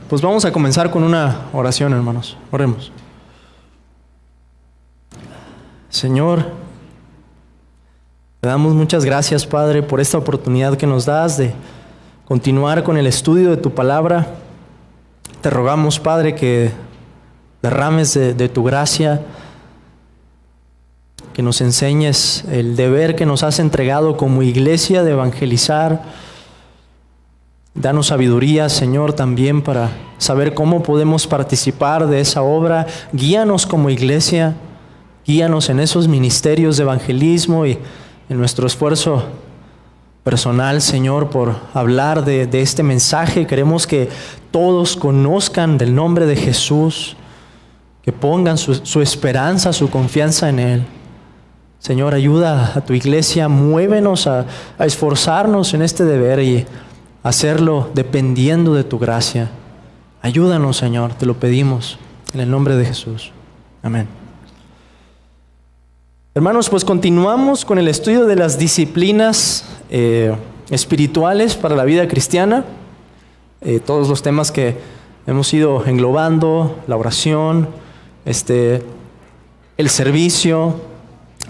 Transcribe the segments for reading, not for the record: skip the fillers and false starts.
Pues vamos a comenzar con una oración, hermanos. Oremos. Señor, te damos muchas gracias, Padre, por esta oportunidad que nos das de continuar con el estudio de tu palabra. Te rogamos, Padre, que derrames de tu gracia, que nos enseñes el deber que nos has entregado como iglesia de evangelizar. Danos sabiduría, Señor, también para saber cómo podemos participar de esa obra. Guíanos como iglesia, guíanos en esos ministerios de evangelismo y en nuestro esfuerzo personal, Señor, por hablar de este mensaje. Queremos que todos conozcan del nombre de Jesús, que pongan su esperanza, su confianza en Él. Señor, ayuda a tu iglesia, muévenos a esforzarnos en este deber y hacerlo dependiendo de tu gracia. Ayúdanos, Señor, te lo pedimos en el nombre de Jesús. Amén. Hermanos, pues continuamos con el estudio de las disciplinas espirituales para la vida cristiana. Todos los temas que hemos ido englobando, la oración, el servicio,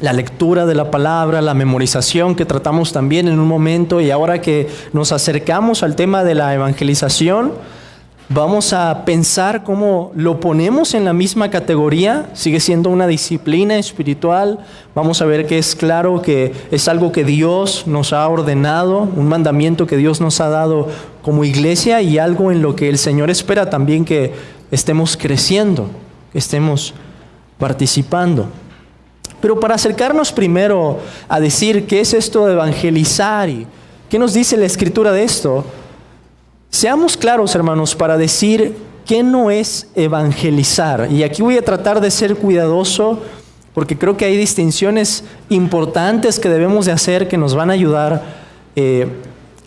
la lectura de la palabra, la memorización que tratamos también en un momento, y ahora que nos acercamos al tema de la evangelización, vamos a pensar cómo lo ponemos en la misma categoría. Sigue siendo una disciplina espiritual. Vamos a ver que es claro que es algo que Dios nos ha ordenado, un mandamiento que Dios nos ha dado como iglesia y algo en lo que el Señor espera también que estemos creciendo, que estemos participando. Pero para acercarnos primero a decir qué es esto de evangelizar y qué nos dice la Escritura de esto, seamos claros, hermanos, para decir qué no es evangelizar. Y aquí voy a tratar de ser cuidadoso porque creo que hay distinciones importantes que debemos de hacer que nos van a ayudar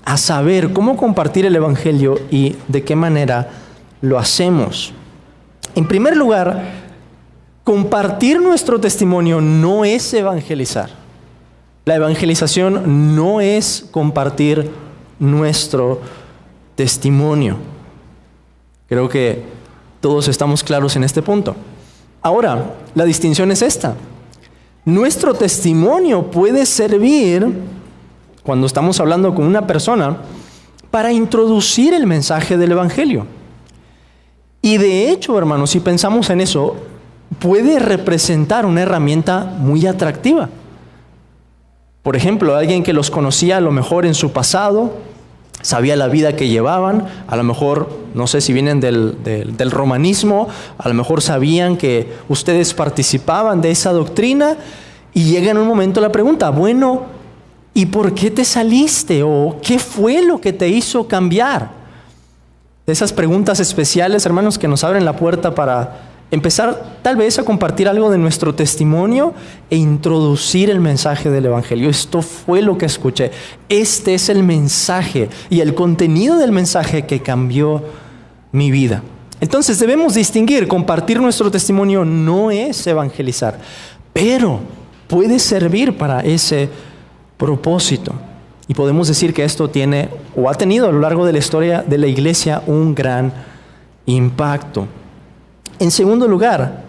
a saber cómo compartir el evangelio y de qué manera lo hacemos. En primer lugar, compartir nuestro testimonio no es evangelizar. La evangelización no es compartir nuestro testimonio. Creo que todos estamos claros en este punto. Ahora, la distinción es esta. Nuestro testimonio puede servir, cuando estamos hablando con una persona, para introducir el mensaje del evangelio. Y de hecho, hermanos, si pensamos en eso, puede representar una herramienta muy atractiva. Por ejemplo, alguien que los conocía a lo mejor en su pasado, sabía la vida que llevaban, a lo mejor, no sé si vienen del romanismo, a lo mejor sabían que ustedes participaban de esa doctrina, y llega en un momento la pregunta, bueno, ¿y por qué te saliste? ¿O qué fue lo que te hizo cambiar? Esas preguntas especiales, hermanos, que nos abren la puerta para empezar tal vez a compartir algo de nuestro testimonio e introducir el mensaje del evangelio. Esto fue lo que escuché. Este es el mensaje y el contenido del mensaje que cambió mi vida. Entonces debemos distinguir, compartir nuestro testimonio no es evangelizar, pero puede servir para ese propósito. Y podemos decir que esto tiene o ha tenido a lo largo de la historia de la iglesia un gran impacto. En segundo lugar,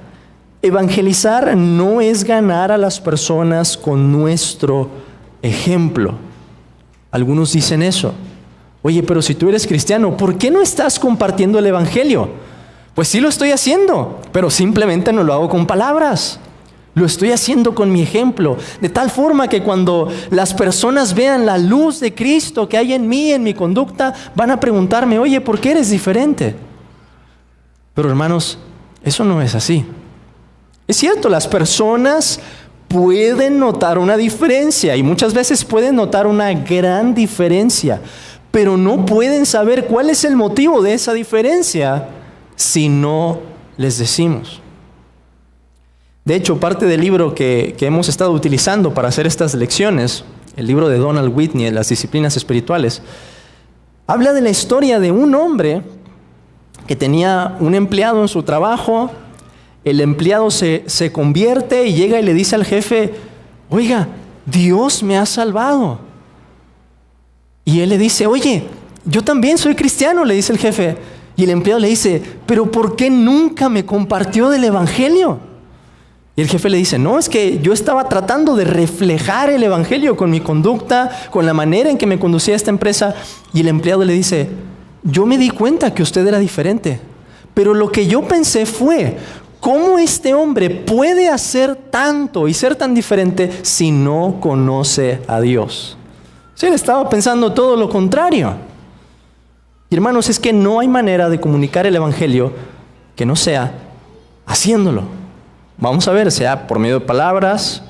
evangelizar no es ganar a las personas con nuestro ejemplo. Algunos dicen eso. Oye, pero si tú eres cristiano, ¿por qué no estás compartiendo el evangelio? Pues sí lo estoy haciendo, pero simplemente no lo hago con palabras. Lo estoy haciendo con mi ejemplo, de tal forma que cuando las personas vean la luz de Cristo que hay en mí, en mi conducta, van a preguntarme, oye, ¿por qué eres diferente? Pero hermanos, eso no es así. Es cierto, las personas pueden notar una diferencia y muchas veces pueden notar una gran diferencia, pero no pueden saber cuál es el motivo de esa diferencia si no les decimos. De hecho, parte del libro que hemos estado utilizando para hacer estas lecciones, el libro de Donald Whitney, Las disciplinas espirituales, habla de la historia de un hombre que tenía un empleado en su trabajo. El empleado se convierte y llega y le dice al jefe, oiga, Dios me ha salvado. Y él le dice, oye, yo también soy cristiano, le dice el jefe. Y el empleado le dice, pero ¿por qué nunca me compartió del evangelio? Y el jefe le dice, no, es que yo estaba tratando de reflejar el evangelio con mi conducta, con la manera en que me conducía esta empresa. Y el empleado le dice, yo me di cuenta que usted era diferente, pero lo que yo pensé fue, ¿cómo este hombre puede hacer tanto y ser tan diferente si no conoce a Dios? Sí, él estaba pensando todo lo contrario. Y hermanos, es que no hay manera de comunicar el evangelio que no sea haciéndolo. Vamos a ver, sea por medio de palabras,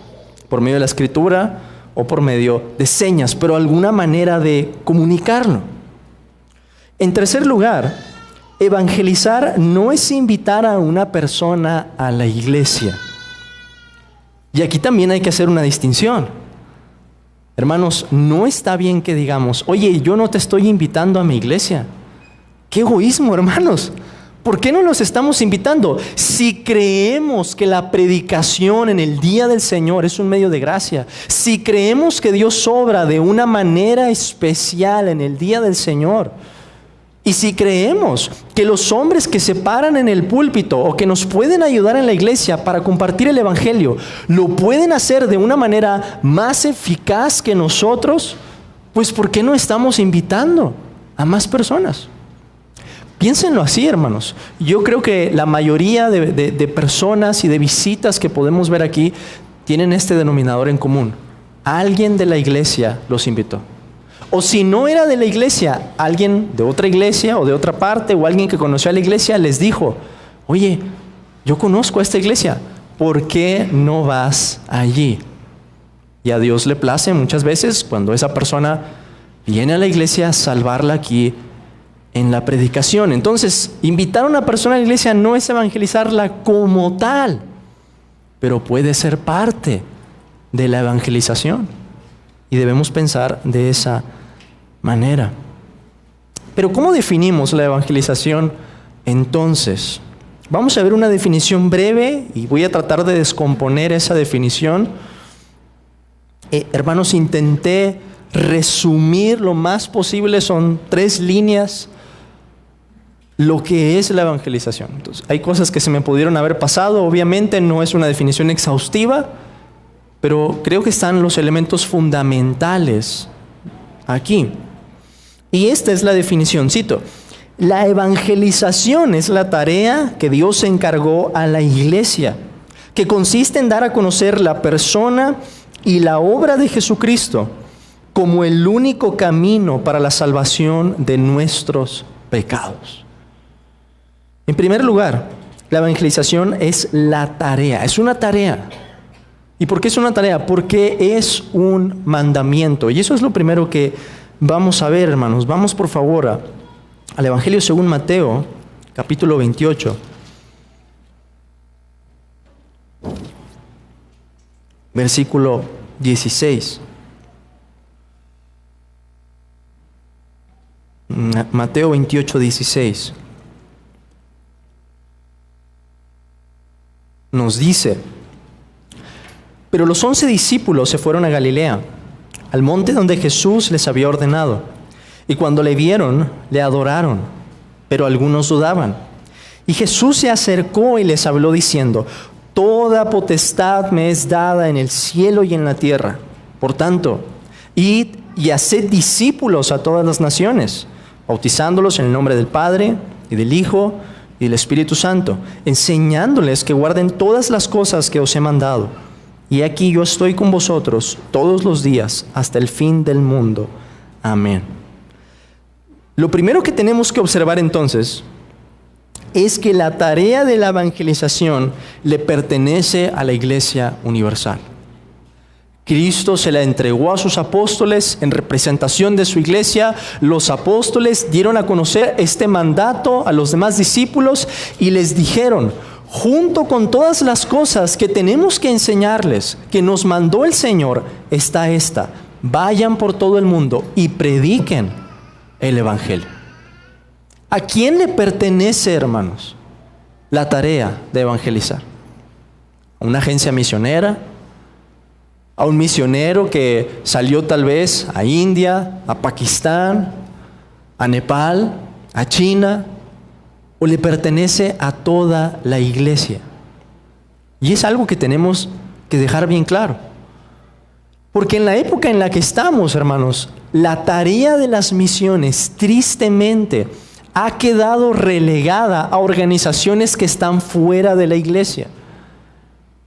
por medio de la escritura o por medio de señas, pero alguna manera de comunicarlo. En tercer lugar, evangelizar no es invitar a una persona a la iglesia. Y aquí también hay que hacer una distinción. Hermanos, no está bien que digamos, oye, yo no te estoy invitando a mi iglesia. ¡Qué egoísmo, hermanos! ¿Por qué no los estamos invitando? Si creemos que la predicación en el día del Señor es un medio de gracia, si creemos que Dios obra de una manera especial en el día del Señor, y si creemos que los hombres que se paran en el púlpito o que nos pueden ayudar en la iglesia para compartir el evangelio, lo pueden hacer de una manera más eficaz que nosotros, pues ¿por qué no estamos invitando a más personas? Piénsenlo así, hermanos. Yo creo que la mayoría de personas y de visitas que podemos ver aquí tienen este denominador en común. Alguien de la iglesia los invitó. O si no era de la iglesia, alguien de otra iglesia o de otra parte o alguien que conoció a la iglesia les dijo, oye, yo conozco a esta iglesia, ¿por qué no vas allí? Y a Dios le place muchas veces cuando esa persona viene a la iglesia a salvarla aquí en la predicación. Entonces, invitar a una persona a la iglesia no es evangelizarla como tal, pero puede ser parte de la evangelización. Y debemos pensar de esa manera. Pero ¿cómo definimos la evangelización entonces? Vamos a ver una definición breve y voy a tratar de descomponer esa definición. Hermanos, intenté resumir lo más posible, son 3 líneas, lo que es la evangelización. Entonces, hay cosas que se me pudieron haber pasado, obviamente no es una definición exhaustiva, pero creo que están los elementos fundamentales aquí. Y esta es la definición, cito: la evangelización es la tarea que Dios encargó a la iglesia, que consiste en dar a conocer la persona y la obra de Jesucristo como el único camino para la salvación de nuestros pecados. En primer lugar, la evangelización es la tarea, es una tarea. ¿Y por qué es una tarea? Porque es un mandamiento. Y eso es lo primero que vamos a ver, hermanos. Vamos por favor al Evangelio según Mateo, capítulo 28. Versículo 16. Mateo 28, 16. Nos dice: pero los 11 discípulos se fueron a Galilea, al monte donde Jesús les había ordenado. Y cuando le vieron, le adoraron, pero algunos dudaban. Y Jesús se acercó y les habló diciendo: toda potestad me es dada en el cielo y en la tierra. Por tanto, id y haced discípulos a todas las naciones, bautizándolos en el nombre del Padre y del Hijo y del Espíritu Santo, enseñándoles que guarden todas las cosas que os he mandado. Y aquí yo estoy con vosotros todos los días hasta el fin del mundo. Amén. Lo primero que tenemos que observar entonces es que la tarea de la evangelización le pertenece a la Iglesia Universal. Cristo se la entregó a sus apóstoles en representación de su iglesia. Los apóstoles dieron a conocer este mandato a los demás discípulos y les dijeron: junto con todas las cosas que tenemos que enseñarles, que nos mandó el Señor, está esta: vayan por todo el mundo y prediquen el Evangelio. ¿A quién le pertenece, hermanos, la tarea de evangelizar? ¿A una agencia misionera? ¿A un misionero que salió tal vez a India, a Pakistán, a Nepal, a China? ¿O le pertenece a toda la iglesia? Y es algo que tenemos que dejar bien claro. Porque en la época en la que estamos, hermanos, la tarea de las misiones, tristemente, ha quedado relegada a organizaciones que están fuera de la iglesia.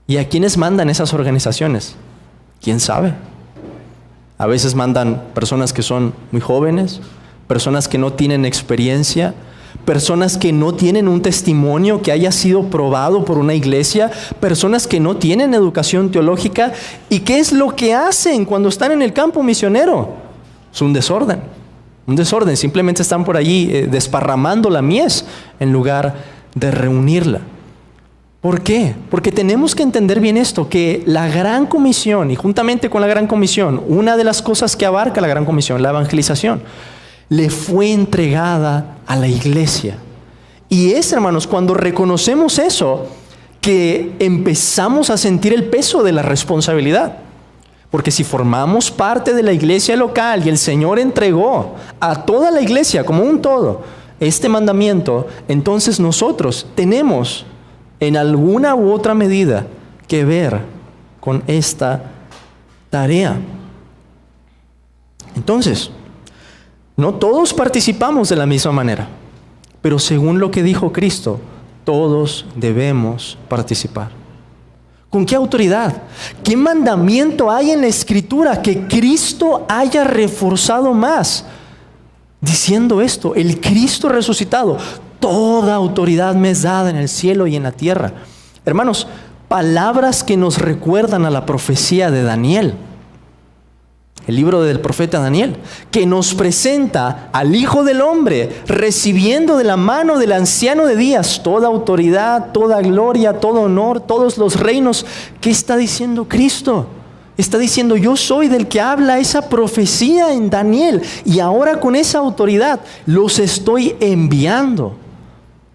¿Y a quiénes mandan esas organizaciones? ¿Quién sabe? A veces mandan personas que son muy jóvenes, personas que no tienen experiencia, personas que no tienen un testimonio que haya sido probado por una iglesia, personas que no tienen educación teológica. ¿Y qué es lo que hacen cuando están en el campo misionero? Es un desorden, simplemente están por allí desparramando la mies en lugar de reunirla. ¿Por qué? Porque tenemos que entender bien esto, que la Gran Comisión, y juntamente con la Gran Comisión, una de las cosas que abarca la Gran Comisión, la evangelización, le fue entregada a la iglesia. Y es, hermanos, cuando reconocemos eso, que empezamos a sentir el peso de la responsabilidad. Porque si formamos parte de la iglesia local y el Señor entregó a toda la iglesia como un todo este mandamiento, entonces nosotros tenemos en alguna u otra medida que ver con esta tarea. Entonces, no todos participamos de la misma manera, pero según lo que dijo Cristo, todos debemos participar. ¿Con qué autoridad? ¿Qué mandamiento hay en la Escritura que Cristo haya reforzado más? Diciendo esto, el Cristo resucitado, toda autoridad me es dada en el cielo y en la tierra. Hermanos, palabras que nos recuerdan a la profecía de Daniel. El libro del profeta Daniel, que nos presenta al Hijo del Hombre recibiendo de la mano del Anciano de Días toda autoridad, toda gloria, todo honor, todos los reinos. ¿Qué está diciendo Cristo? Está diciendo, yo soy del que habla esa profecía en Daniel, y ahora con esa autoridad los estoy enviando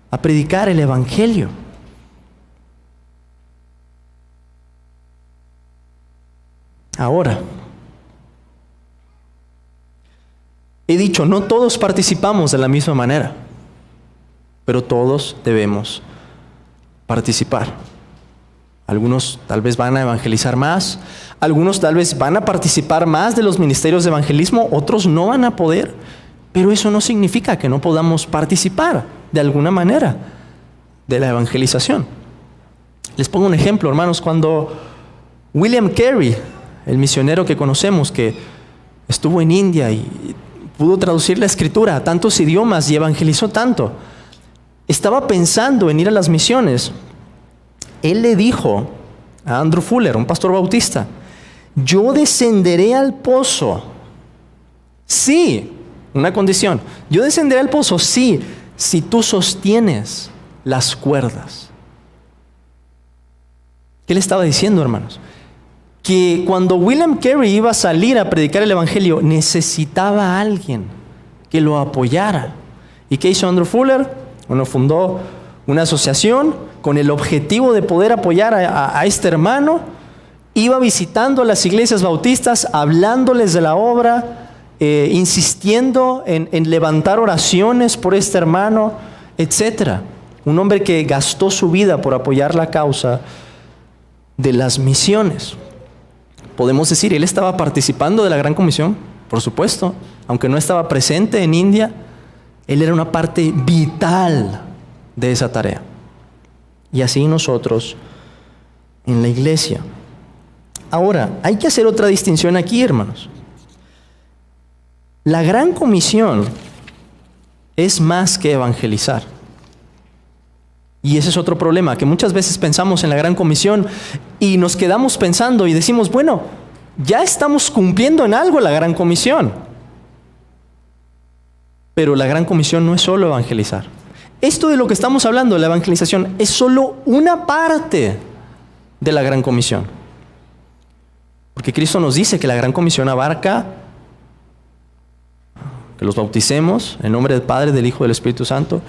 a predicar el Evangelio. Ahora, he dicho, no todos participamos de la misma manera, pero todos debemos participar. Algunos tal vez van a evangelizar más, algunos tal vez van a participar más de los ministerios de evangelismo, otros no van a poder, pero eso no significa que no podamos participar de alguna manera de la evangelización. Les pongo un ejemplo, hermanos. Cuando William Carey, el misionero que conocemos, que estuvo en India y pudo traducir la Escritura a tantos idiomas y evangelizó tanto, estaba pensando en ir a las misiones. Él le dijo a Andrew Fuller, un pastor bautista, yo descenderé al pozo, sí, una condición, yo descenderé al pozo, sí, si tú sostienes las cuerdas. ¿Qué le estaba diciendo, hermanos? Que cuando William Carey iba a salir a predicar el Evangelio, necesitaba a alguien que lo apoyara. ¿Y qué hizo Andrew Fuller? Bueno, fundó una asociación con el objetivo de poder apoyar a este hermano. Iba visitando a las iglesias bautistas, hablándoles de la obra, insistiendo en levantar oraciones por este hermano, etc. Un hombre que gastó su vida por apoyar la causa de las misiones. Podemos decir, él estaba participando de la Gran Comisión, por supuesto, aunque no estaba presente en India, él era una parte vital de esa tarea. Y así nosotros en la iglesia. Ahora, hay que hacer otra distinción aquí, hermanos. La Gran Comisión es más que evangelizar. Y ese es otro problema, que muchas veces pensamos en la Gran Comisión y nos quedamos pensando y decimos, bueno, ya estamos cumpliendo en algo la Gran Comisión. Pero la Gran Comisión no es solo evangelizar. Esto de lo que estamos hablando, la evangelización, es solo una parte de la Gran Comisión. Porque Cristo nos dice que la Gran Comisión abarca que los bauticemos en nombre del Padre, del Hijo y del Espíritu Santo,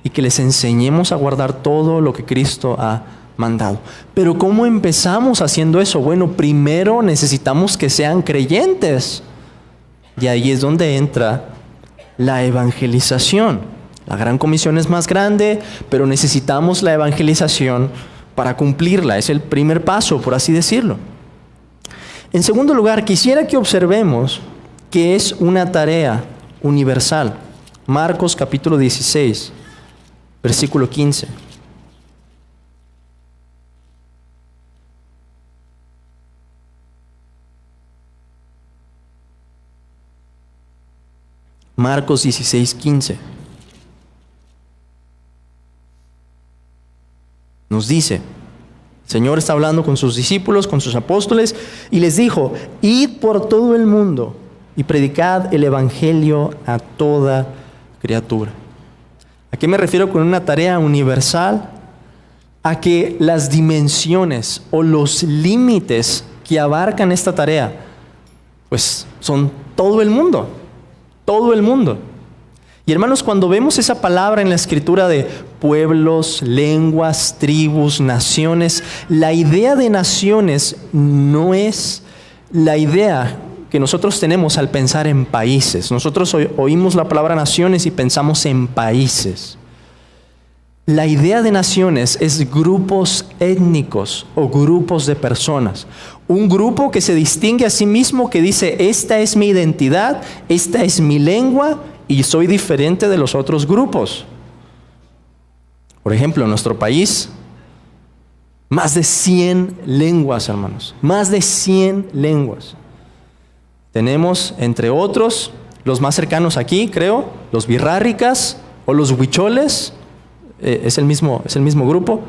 y que les enseñemos a guardar todo lo que Cristo ha mandado. Pero ¿cómo empezamos haciendo eso? Bueno, primero necesitamos que sean creyentes. Y ahí es donde entra la evangelización. La gran comisión es más grande, pero necesitamos la evangelización para cumplirla. Es el primer paso, por así decirlo. En segundo lugar, quisiera que observemos que es una tarea universal. Marcos capítulo 16, versículo 15. Marcos 16, 15. Nos dice, el Señor está hablando con sus discípulos, con sus apóstoles, y les dijo: id por todo el mundo y predicad el evangelio a toda criatura. ¿A qué me refiero con una tarea universal? A que las dimensiones o los límites que abarcan esta tarea, pues son todo el mundo. Todo el mundo. Y hermanos, cuando vemos esa palabra en la escritura de pueblos, lenguas, tribus, naciones, la idea de naciones no es la idea que nosotros tenemos al pensar en países. Nosotros oímos la palabra naciones y pensamos en países. La idea de naciones es grupos étnicos o grupos de personas. Un grupo que se distingue a sí mismo, que dice: esta es mi identidad, esta es mi lengua y soy diferente de los otros grupos. Por ejemplo, en nuestro país, más de 100 lenguas, hermanos. Más de 100 lenguas. Tenemos, entre otros, los más cercanos aquí, creo, los birráricas o los huicholes. Es el mismo grupo.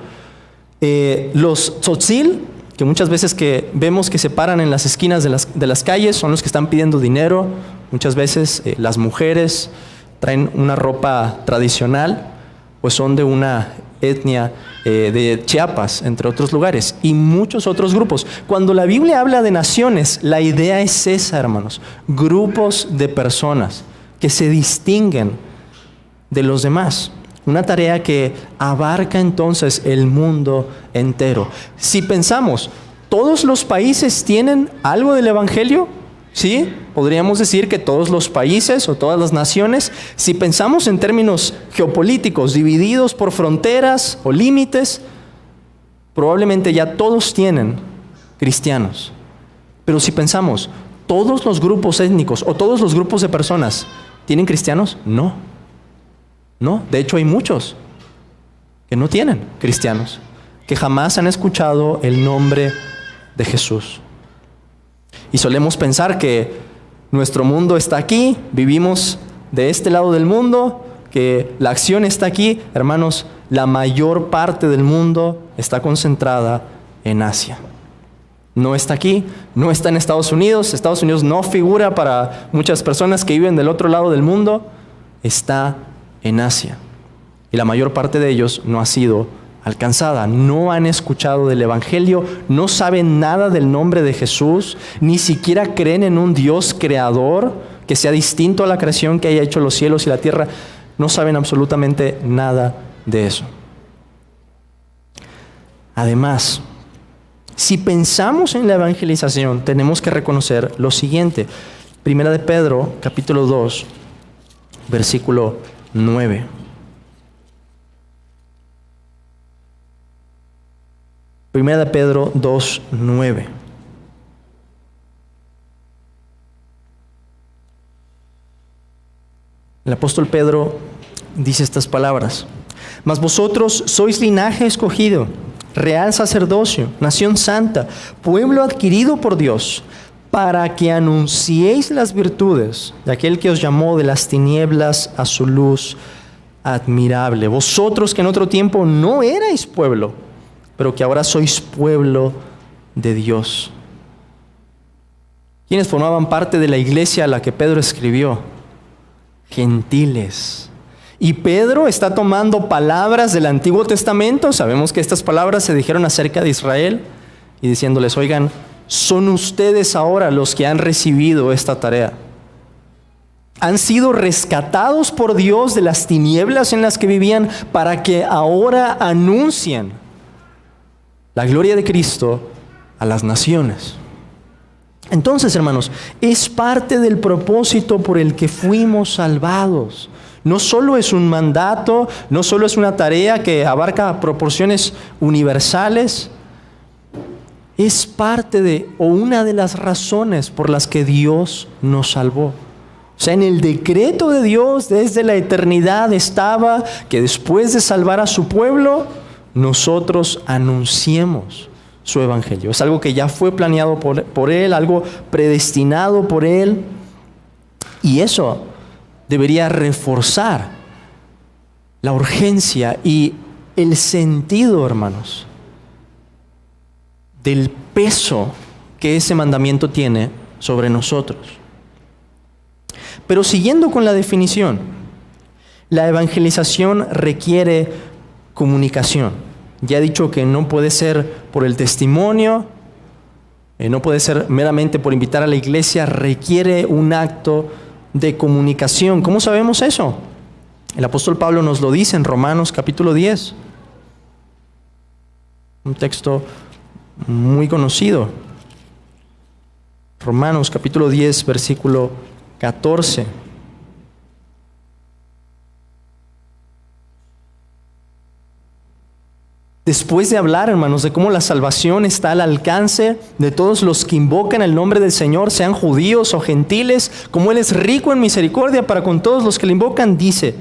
Los tzotzil, que muchas veces que vemos que se paran en las esquinas de las calles, son los que están pidiendo dinero. Muchas veces las mujeres traen una ropa tradicional, pues son de una etnia de Chiapas, entre otros lugares, y muchos otros grupos. Cuando la Biblia habla de naciones, la idea es esa, hermanos: grupos de personas que se distinguen de los demás. Una tarea que abarca entonces el mundo entero. Si pensamos, ¿todos los países tienen algo del evangelio? Sí, podríamos decir que todos los países o todas las naciones. Si pensamos en términos geopolíticos, divididos por fronteras o límites, probablemente ya todos tienen cristianos. Pero si pensamos, ¿todos los grupos étnicos o todos los grupos de personas tienen cristianos? No. No, de hecho hay muchos que no tienen cristianos, que jamás han escuchado el nombre de Jesús. Y solemos pensar que nuestro mundo está aquí, vivimos de este lado del mundo, que la acción está aquí. Hermanos, la mayor parte del mundo está concentrada en Asia. No está aquí, no está en Estados Unidos. Estados Unidos no figura para muchas personas que viven del otro lado del mundo. Está en Asia. Y la mayor parte de ellos no ha sido alcanzada. No han escuchado del evangelio, no saben nada del nombre de Jesús, ni siquiera creen en un Dios creador que sea distinto a la creación, que haya hecho los cielos y la tierra. No saben absolutamente nada de eso. Además, si pensamos en la evangelización, tenemos que reconocer lo siguiente. Primera de Pedro, capítulo 2, versículo 9. Primera de Pedro 2, 9. El apóstol Pedro dice estas palabras: mas vosotros sois linaje escogido, real sacerdocio, nación santa, pueblo adquirido por Dios, para que anunciéis las virtudes de aquel que os llamó de las tinieblas a su luz admirable. Vosotros que en otro tiempo no erais pueblo, pero que ahora sois pueblo de Dios. ¿Quiénes formaban parte de la iglesia a la que Pedro escribió? Gentiles. Y Pedro está tomando palabras del Antiguo Testamento. Sabemos que estas palabras se dijeron acerca de Israel y diciéndoles: oigan, son ustedes ahora los que han recibido esta tarea. Han sido rescatados por Dios de las tinieblas en las que vivían para que ahora anuncien la gloria de Cristo a las naciones. Entonces, hermanos, es parte del propósito por el que fuimos salvados. No solo es un mandato, no solo es una tarea que abarca proporciones universales, es parte de, o una de las razones por las que Dios nos salvó. O sea, en el decreto de Dios desde la eternidad estaba que después de salvar a su pueblo, nosotros anunciemos su evangelio. Es algo que ya fue planeado por Él, algo predestinado por Él. Y eso debería reforzar la urgencia y el sentido, hermanos, del peso que ese mandamiento tiene sobre nosotros. Pero siguiendo con la definición, la evangelización requiere comunicación. Ya he dicho que no puede ser por el testimonio, no puede ser meramente por invitar a la iglesia, requiere un acto de comunicación. ¿Cómo sabemos eso? El apóstol Pablo nos lo dice en Romanos capítulo 10. Un texto muy conocido. Romanos capítulo 10, versículo 14. Después de hablar, hermanos, de cómo la salvación está al alcance de todos los que invocan el nombre del Señor, sean judíos o gentiles, como Él es rico en misericordia para con todos los que le invocan, dice,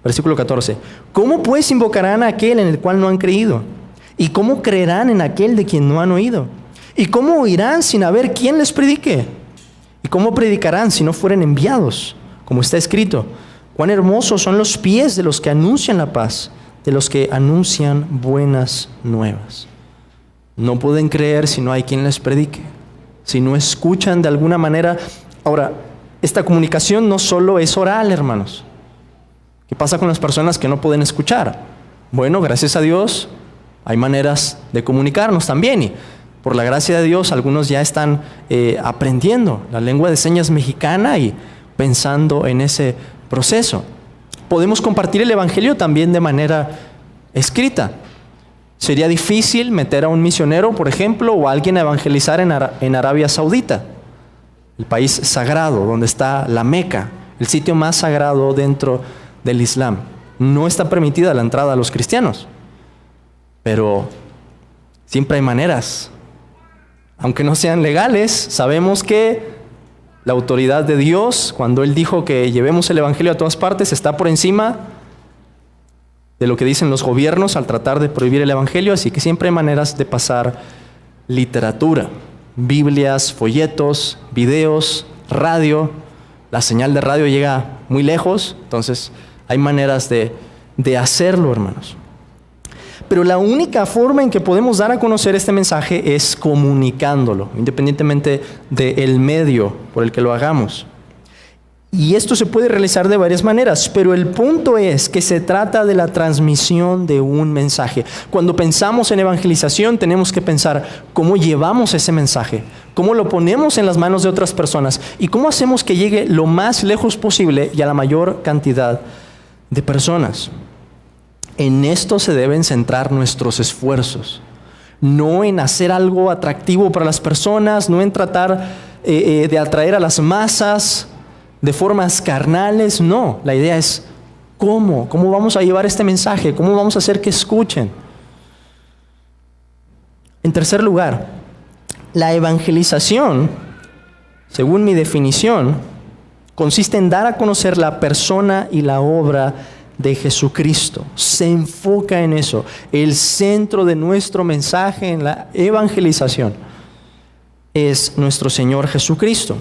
versículo 14, ¿cómo pues invocarán a aquel en el cual no han creído? ¿Y cómo creerán en aquel de quien no han oído? ¿Y cómo oirán sin haber quien les predique? ¿Y cómo predicarán si no fueren enviados? Como está escrito, cuán hermosos son los pies de los que anuncian la paz, de los que anuncian buenas nuevas. No pueden creer si no hay quien les predique, si no escuchan de alguna manera. Ahora, esta comunicación no solo es oral, hermanos. ¿Qué pasa con las personas que no pueden escuchar? Bueno, gracias a Dios hay maneras de comunicarnos también, y por la gracia de Dios algunos ya están aprendiendo la lengua de señas mexicana y pensando en ese proceso. Podemos compartir el evangelio también de manera escrita. Sería difícil meter a un misionero, por ejemplo, o a alguien a evangelizar en Arabia Saudita, el país sagrado donde está la Meca, el sitio más sagrado dentro del Islam. No está permitida la entrada a los cristianos, pero siempre hay maneras. Aunque no sean legales, sabemos que la autoridad de Dios, cuando Él dijo que llevemos el evangelio a todas partes, está por encima de lo que dicen los gobiernos al tratar de prohibir el evangelio, así que siempre hay maneras de pasar literatura, Biblias, folletos, videos, radio. La señal de radio llega muy lejos, entonces hay maneras de hacerlo, hermanos. Pero la única forma en que podemos dar a conocer este mensaje es comunicándolo, independientemente del medio por el que lo hagamos. Y esto se puede realizar de varias maneras, pero el punto es que se trata de la transmisión de un mensaje. Cuando pensamos en evangelización, tenemos que pensar cómo llevamos ese mensaje, cómo lo ponemos en las manos de otras personas y cómo hacemos que llegue lo más lejos posible y a la mayor cantidad de personas. En esto se deben centrar nuestros esfuerzos, no en hacer algo atractivo para las personas, no en tratar de atraer a las masas de formas carnales, no. La idea es cómo vamos a llevar este mensaje, cómo vamos a hacer que escuchen. En tercer lugar, la evangelización, según mi definición, consiste en dar a conocer la persona y la obra de Jesucristo. Se enfoca en eso. El centro de nuestro mensaje en la evangelización es nuestro Señor Jesucristo.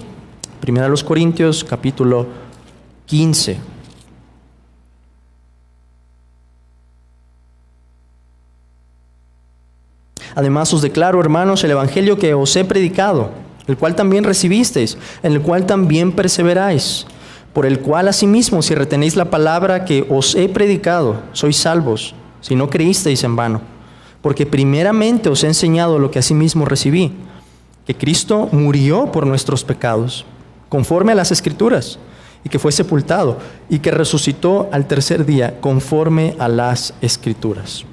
Primera a los Corintios, capítulo 15. Además os declaro, hermanos, el evangelio que os he predicado, el cual también recibisteis, en el cual también perseveráis, por el cual asimismo, si retenéis la palabra que os he predicado, sois salvos, si no creísteis en vano. Porque primeramente os he enseñado lo que asimismo recibí, que Cristo murió por nuestros pecados, conforme a las Escrituras, y que fue sepultado, y que resucitó al tercer día, conforme a las Escrituras.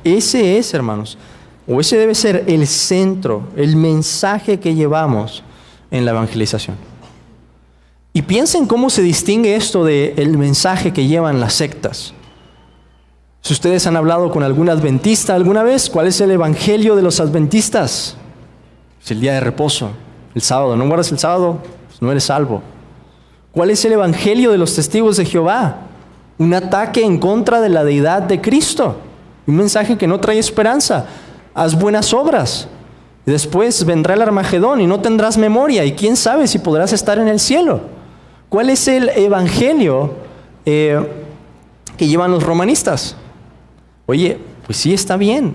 Ese es, hermanos, o ese debe ser el centro, el mensaje que llevamos en la evangelización. Y piensen cómo se distingue esto del mensaje que llevan las sectas. Si ustedes han hablado con algún adventista alguna vez, ¿cuál es el evangelio de los adventistas? Es el día de reposo, el sábado. ¿No guardas el sábado? Pues no eres salvo. ¿Cuál es el evangelio de los testigos de Jehová? Un ataque en contra de la deidad de Cristo. Un mensaje que no trae esperanza. Haz buenas obras. Y después vendrá el Armagedón y no tendrás memoria. Y quién sabe si podrás estar en el cielo. ¿Cuál es el evangelio que llevan los romanistas? Oye, pues sí, está bien.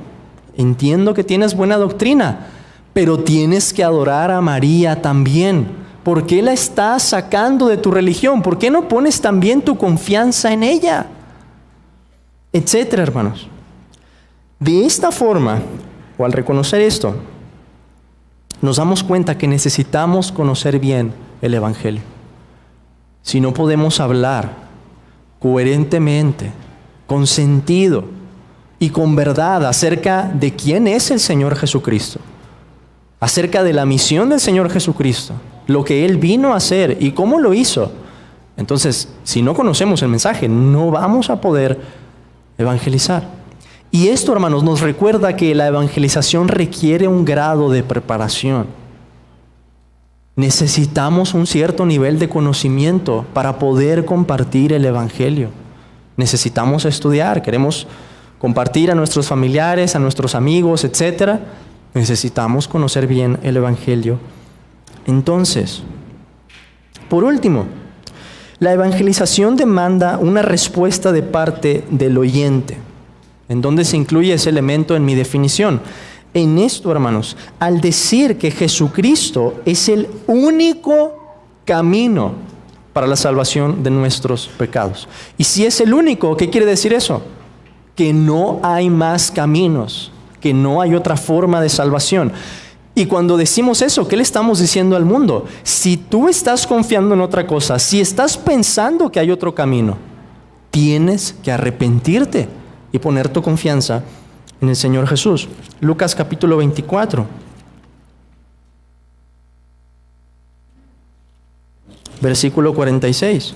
Entiendo que tienes buena doctrina, pero tienes que adorar a María también. ¿Por qué la estás sacando de tu religión? ¿Por qué no pones también tu confianza en ella? Etcétera, hermanos. De esta forma, o al reconocer esto, nos damos cuenta que necesitamos conocer bien el evangelio. Si no podemos hablar coherentemente, con sentido y con verdad acerca de quién es el Señor Jesucristo, acerca de la misión del Señor Jesucristo, lo que Él vino a hacer y cómo lo hizo, entonces, si no conocemos el mensaje, no vamos a poder evangelizar. Y esto, hermanos, nos recuerda que la evangelización requiere un grado de preparación. Necesitamos un cierto nivel de conocimiento para poder compartir el evangelio. Necesitamos estudiar, queremos compartir a nuestros familiares, a nuestros amigos, etc. Necesitamos conocer bien el evangelio. Entonces, por último, la evangelización demanda una respuesta de parte del oyente, en donde se incluye ese elemento en mi definición. En esto, hermanos, al decir que Jesucristo es el único camino para la salvación de nuestros pecados. Y si es el único, ¿qué quiere decir eso? Que no hay más caminos, que no hay otra forma de salvación. Y cuando decimos eso, ¿qué le estamos diciendo al mundo? Si tú estás confiando en otra cosa, si estás pensando que hay otro camino, tienes que arrepentirte y poner tu confianza en el Señor Jesús. Lucas capítulo 24. Versículo 46.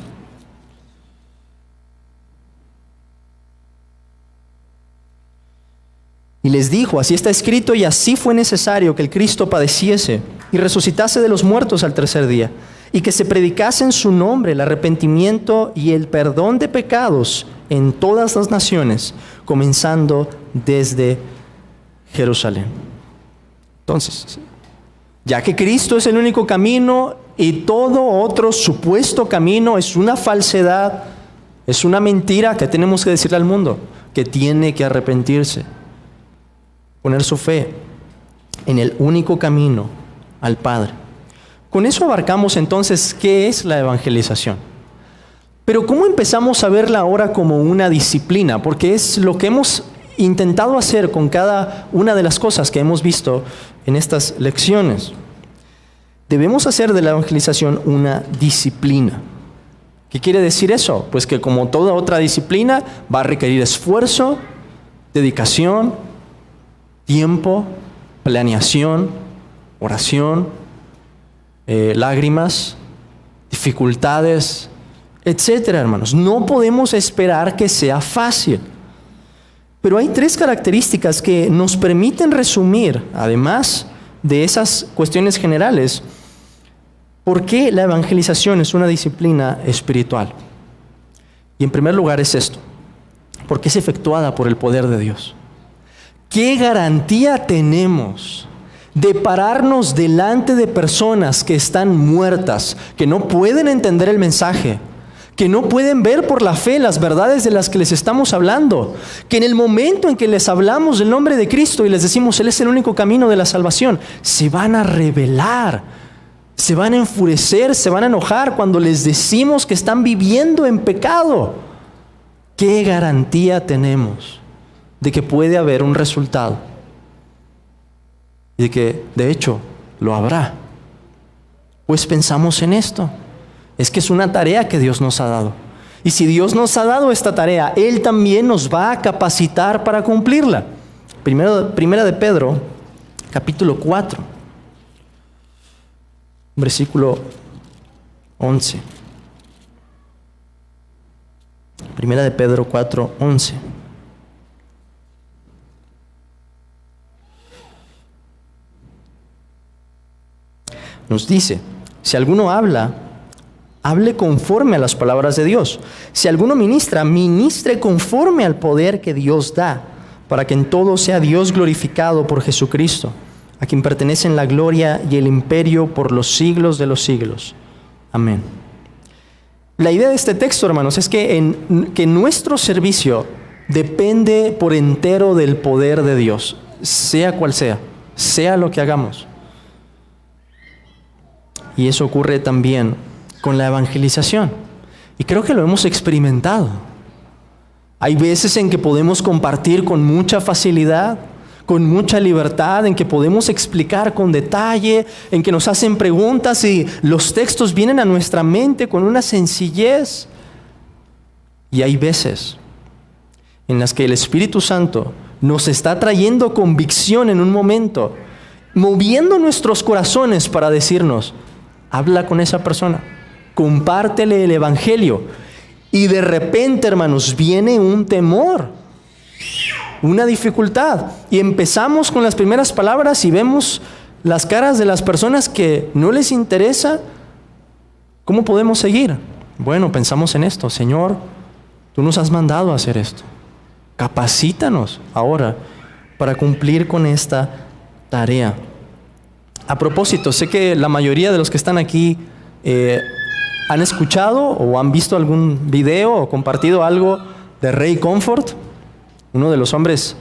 Y les dijo, así está escrito y así fue necesario que el Cristo padeciese y resucitase de los muertos al tercer día, y que se predicase en su nombre el arrepentimiento y el perdón de pecados en todas las naciones, comenzando desde Jerusalén. Entonces, ya que Cristo es el único camino y todo otro supuesto camino es una falsedad, es una mentira, que tenemos que decirle al mundo que tiene que arrepentirse, poner su fe en el único camino al Padre. Con eso abarcamos entonces qué es la evangelización. Pero ¿cómo empezamos a verla ahora como una disciplina? Porque es lo que hemos intentado hacer con cada una de las cosas que hemos visto en estas lecciones. Debemos hacer de la evangelización una disciplina. ¿Qué quiere decir eso? Pues que como toda otra disciplina va a requerir esfuerzo, dedicación, tiempo, planeación, oración, lágrimas, dificultades, etcétera, hermanos. No podemos esperar que sea fácil. Pero hay tres características que nos permiten resumir, además de esas cuestiones generales, por qué la evangelización es una disciplina espiritual. Y en primer lugar es esto: porque es efectuada por el poder de Dios. ¿Qué garantía tenemos de pararnos delante de personas que están muertas, que no pueden entender el mensaje, que no pueden ver por la fe las verdades de las que les estamos hablando, que en el momento en que les hablamos del nombre de Cristo y les decimos Él es el único camino de la salvación, se van a rebelar, se van a enfurecer, se van a enojar cuando les decimos que están viviendo en pecado? ¿Qué garantía tenemos de que puede haber un resultado? Y de que, de hecho, lo habrá. Pues pensamos en esto. Es que es una tarea que Dios nos ha dado. Y si Dios nos ha dado esta tarea, Él también nos va a capacitar para cumplirla. Primera de Pedro, capítulo 4, versículo 11. Primera de Pedro 4, 11. Nos dice, si alguno habla, hable conforme a las palabras de Dios. Si alguno ministra, ministre conforme al poder que Dios da, para que en todo sea Dios glorificado por Jesucristo, a quien pertenecen la gloria y el imperio por los siglos de los siglos. Amén. La idea de este texto, hermanos, es que nuestro servicio depende por entero del poder de Dios, sea cual sea lo que hagamos. Y eso ocurre también con la evangelización. Y creo que lo hemos experimentado. Hay veces en que podemos compartir con mucha facilidad, con mucha libertad, en que podemos explicar con detalle, en que nos hacen preguntas y los textos vienen a nuestra mente con una sencillez. Y hay veces en las que el Espíritu Santo nos está trayendo convicción en un momento, moviendo nuestros corazones para decirnos, habla con esa persona, compártele el Evangelio. Y de repente, hermanos, viene un temor, una dificultad. Y empezamos con las primeras palabras y vemos las caras de las personas que no les interesa. ¿Cómo podemos seguir? Bueno, pensamos en esto. Señor, tú nos has mandado a hacer esto. Capacítanos ahora para cumplir con esta tarea. A propósito, sé que la mayoría de los que están aquí han escuchado o han visto algún video o compartido algo de Ray Comfort, uno de los hombres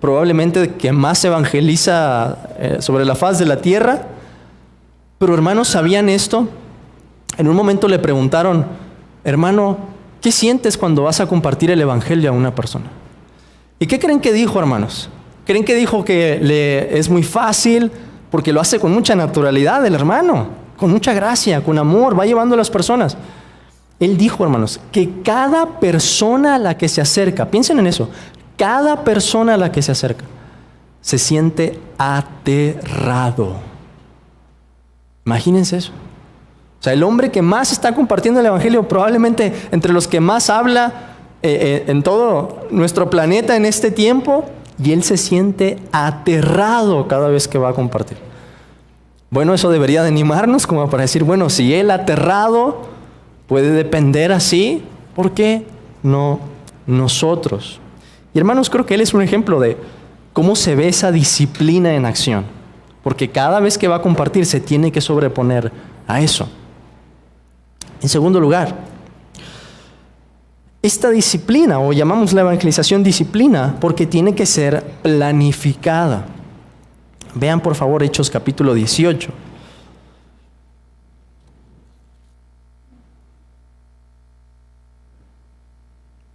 probablemente que más evangeliza sobre la faz de la tierra. Pero hermanos, ¿sabían esto? En un momento le preguntaron, hermano, ¿qué sientes cuando vas a compartir el evangelio a una persona? ¿Y qué creen que dijo, hermanos? ¿Creen que dijo que es muy fácil? Porque lo hace con mucha naturalidad el hermano, con mucha gracia, con amor, va llevando a las personas. Él dijo, hermanos, que cada persona a la que se acerca, piensen en eso, cada persona a la que se acerca, se siente aterrado. Imagínense eso. O sea, el hombre que más está compartiendo el evangelio, probablemente entre los que más habla en todo nuestro planeta en este tiempo, y él se siente aterrado cada vez que va a compartir. Bueno, eso debería de animarnos como para decir, bueno, si él aterrado puede depender así, ¿por qué no nosotros? Y hermanos, creo que él es un ejemplo de cómo se ve esa disciplina en acción. Porque cada vez que va a compartir se tiene que sobreponer a eso. En segundo lugar, esta disciplina, o llamamos la evangelización disciplina, porque tiene que ser planificada. Vean por favor Hechos capítulo 18.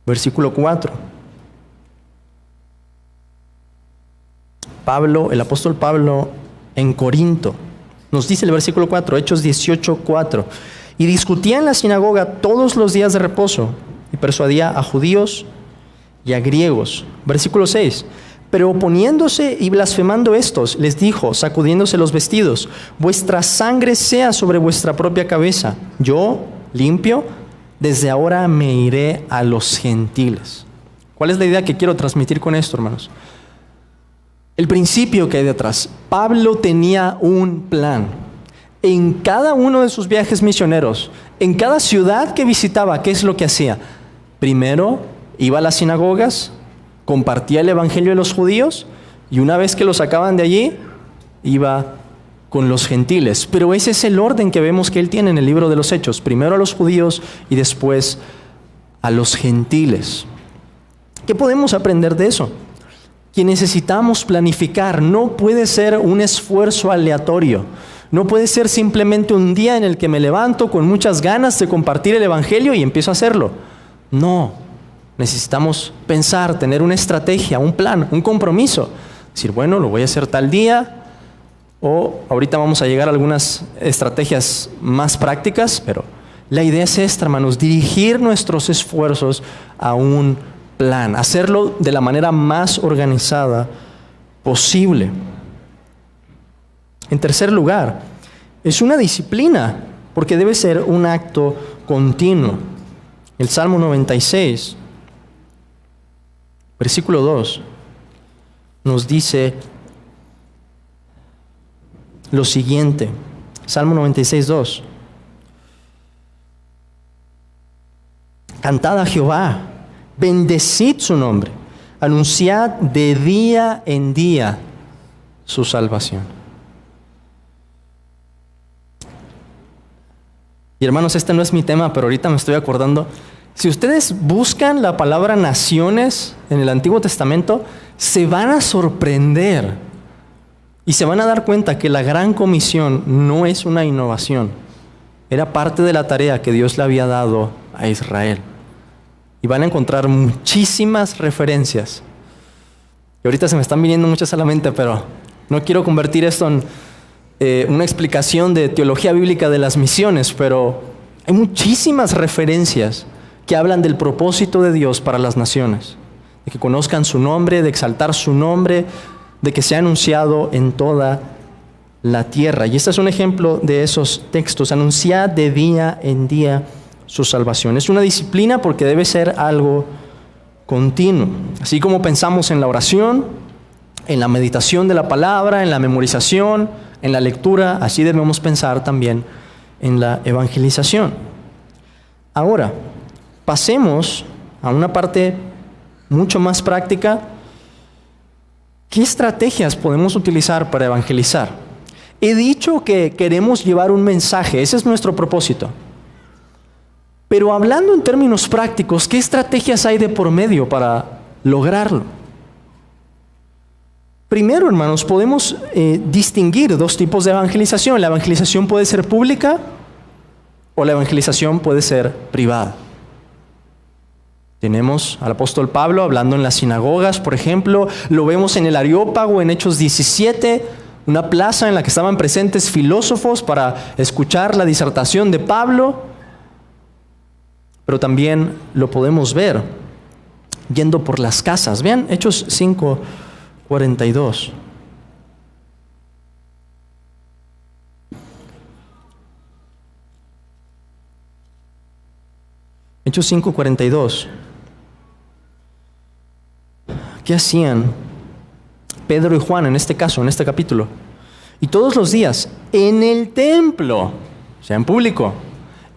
Versículo 4. Pablo, el apóstol Pablo en Corinto, nos dice el versículo 4, Hechos 18, 4. Y discutía en la sinagoga todos los días de reposo, y persuadía a judíos y a griegos. Versículo 6. Pero oponiéndose y blasfemando estos, les dijo, sacudiéndose los vestidos, vuestra sangre sea sobre vuestra propia cabeza. Yo, limpio, desde ahora me iré a los gentiles. ¿Cuál es la idea que quiero transmitir con esto, hermanos? El principio que hay detrás. Pablo tenía un plan. En cada uno de sus viajes misioneros, en cada ciudad que visitaba, ¿qué es lo que hacía? Primero, iba a las sinagogas, compartía el evangelio de los judíos, y una vez que lo sacaban de allí, iba con los gentiles. Pero ese es el orden que vemos que él tiene en el libro de los Hechos. Primero a los judíos y después a los gentiles. ¿Qué podemos aprender de eso? Que necesitamos planificar. No puede ser un esfuerzo aleatorio. No puede ser simplemente un día en el que me levanto con muchas ganas de compartir el evangelio y empiezo a hacerlo. No, necesitamos pensar, tener una estrategia, un plan, un compromiso. Decir, bueno, lo voy a hacer tal día, o ahorita vamos a llegar a algunas estrategias más prácticas, pero la idea es esta, hermanos, dirigir nuestros esfuerzos a un plan, hacerlo de la manera más organizada posible. En tercer lugar, es una disciplina porque debe ser un acto continuo. El Salmo 96, versículo 2, nos dice lo siguiente. Salmo 96, 2. Cantad a Jehová, bendecid su nombre, anunciad de día en día su salvación. Y hermanos, este no es mi tema, pero ahorita me estoy acordando. Si ustedes buscan la palabra naciones en el Antiguo Testamento, se van a sorprender y se van a dar cuenta que la Gran Comisión no es una innovación. Era parte de la tarea que Dios le había dado a Israel. Y van a encontrar muchísimas referencias. Y ahorita se me están viniendo muchas a la mente, pero no quiero convertir esto en una explicación de teología bíblica de las misiones, pero hay muchísimas referencias que hablan del propósito de Dios para las naciones, de que conozcan su nombre, de exaltar su nombre, de que sea anunciado en toda la tierra. Y este es un ejemplo de esos textos: anunciad de día en día su salvación. Es una disciplina porque debe ser algo continuo. Así como pensamos en la oración, en la meditación de la palabra, en la memorización, en la lectura, así debemos pensar también en la evangelización. Ahora, pasemos a una parte mucho más práctica. ¿Qué estrategias podemos utilizar para evangelizar? He dicho que queremos llevar un mensaje, ese es nuestro propósito. Pero hablando en términos prácticos, ¿qué estrategias hay de por medio para lograrlo? Primero, hermanos, podemos distinguir dos tipos de evangelización. La evangelización puede ser pública o la evangelización puede ser privada. Tenemos al apóstol Pablo hablando en las sinagogas, por ejemplo. Lo vemos en el Areópago, en Hechos 17, una plaza en la que estaban presentes filósofos para escuchar la disertación de Pablo. Pero también lo podemos ver yendo por las casas. Vean Hechos 5:42. Hechos 5:42. ¿Qué hacían Pedro y Juan en este caso, en este capítulo? Y todos los días en el templo, o sea, en público,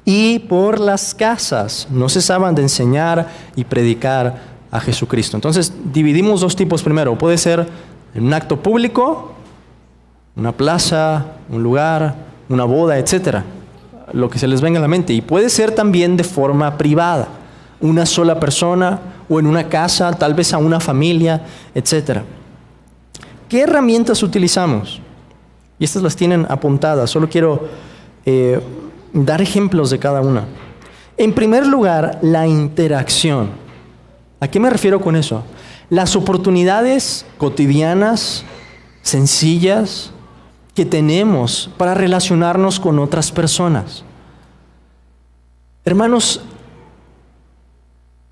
y por las casas, no cesaban de enseñar y predicar a Jesucristo. Entonces, dividimos dos tipos primero. Puede ser en un acto público, una plaza, un lugar, una boda, etcétera, lo que se les venga a la mente. Y puede ser también de forma privada, una sola persona o en una casa, tal vez a una familia, etcétera. ¿Qué herramientas utilizamos? Y estas las tienen apuntadas. Solo quiero dar ejemplos de cada una. En primer lugar, la interacción. ¿A qué me refiero con eso? Las oportunidades cotidianas, sencillas, que tenemos para relacionarnos con otras personas. Hermanos,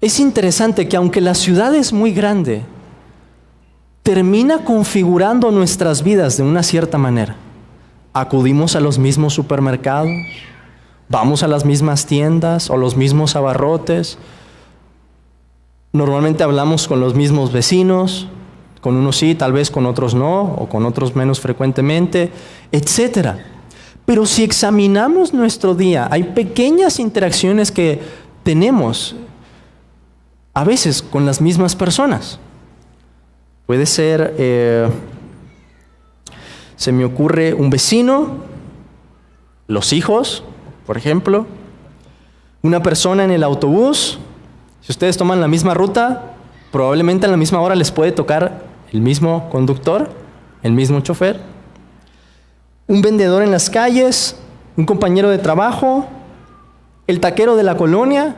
es interesante que aunque la ciudad es muy grande, termina configurando nuestras vidas de una cierta manera. Acudimos a los mismos supermercados, vamos a las mismas tiendas o los mismos abarrotes. Normalmente hablamos con los mismos vecinos, con unos sí, tal vez con otros no, o con otros menos frecuentemente, etc. Pero si examinamos nuestro día, hay pequeñas interacciones que tenemos a veces con las mismas personas. Puede ser, se me ocurre un vecino, los hijos, por ejemplo, una persona en el autobús. Si ustedes toman la misma ruta, probablemente a la misma hora les puede tocar el mismo conductor, el mismo chofer. Un vendedor en las calles, un compañero de trabajo, el taquero de la colonia,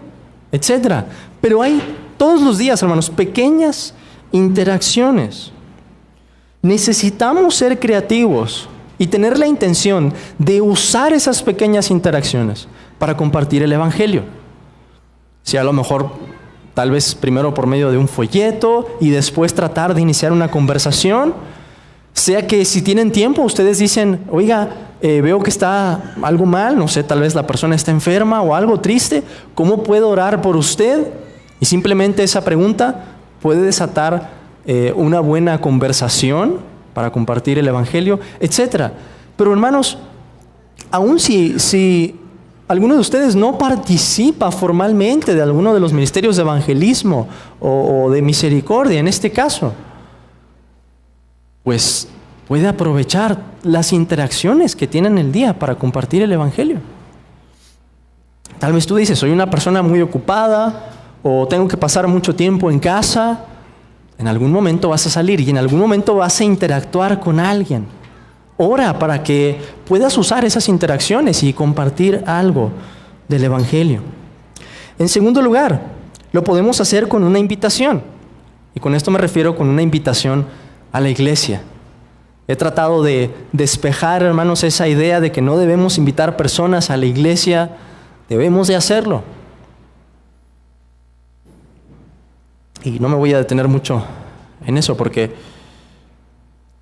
etc. Pero hay todos los días, hermanos, pequeñas interacciones. Necesitamos ser creativos y tener la intención de usar esas pequeñas interacciones para compartir el evangelio. Si a lo mejor, tal vez primero por medio de un folleto y después tratar de iniciar una conversación, sea que si tienen tiempo ustedes dicen, oiga, veo que está algo mal, no sé, tal vez la persona está enferma o algo triste, ¿cómo puedo orar por usted? Y simplemente esa pregunta puede desatar una buena conversación para compartir el Evangelio, etc. Pero hermanos, aun si alguno de ustedes no participa formalmente de alguno de los ministerios de evangelismo o de misericordia en este caso, pues puede aprovechar las interacciones que tiene en el día para compartir el Evangelio. Tal vez tú dices, soy una persona muy ocupada o tengo que pasar mucho tiempo en casa. En algún momento vas a salir y en algún momento vas a interactuar con alguien. Ora para que puedas usar esas interacciones y compartir algo del Evangelio. En segundo lugar, lo podemos hacer con una invitación. Y con esto me refiero con una invitación a la iglesia. He tratado de despejar, hermanos, esa idea de que no debemos invitar personas a la iglesia. Debemos de hacerlo. Y no me voy a detener mucho en eso porque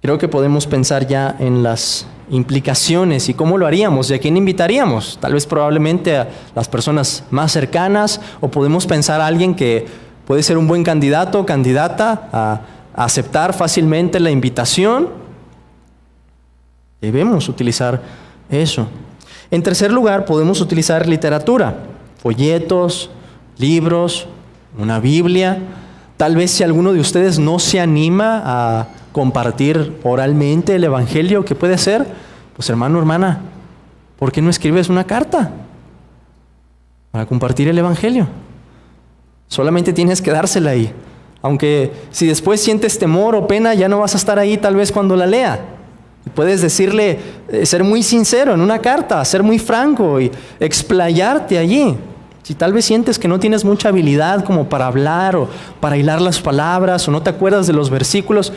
creo que podemos pensar ya en las implicaciones y cómo lo haríamos y a quién invitaríamos. Tal vez probablemente a las personas más cercanas, o podemos pensar a alguien que puede ser un buen candidato o candidata a aceptar fácilmente la invitación. Debemos utilizar eso. En tercer lugar, podemos utilizar literatura, folletos, libros, una Biblia. Tal vez si alguno de ustedes no se anima a compartir oralmente el Evangelio, ¿qué puede hacer? Pues hermano, hermana, ¿por qué no escribes una carta para compartir el Evangelio? Solamente tienes que dársela ahí. Aunque si después sientes temor o pena, ya no vas a estar ahí tal vez cuando la lea. Puedes decirle, ser muy sincero en una carta, ser muy franco y explayarte allí. Si tal vez sientes que no tienes mucha habilidad como para hablar o para hilar las palabras o no te acuerdas de los versículos,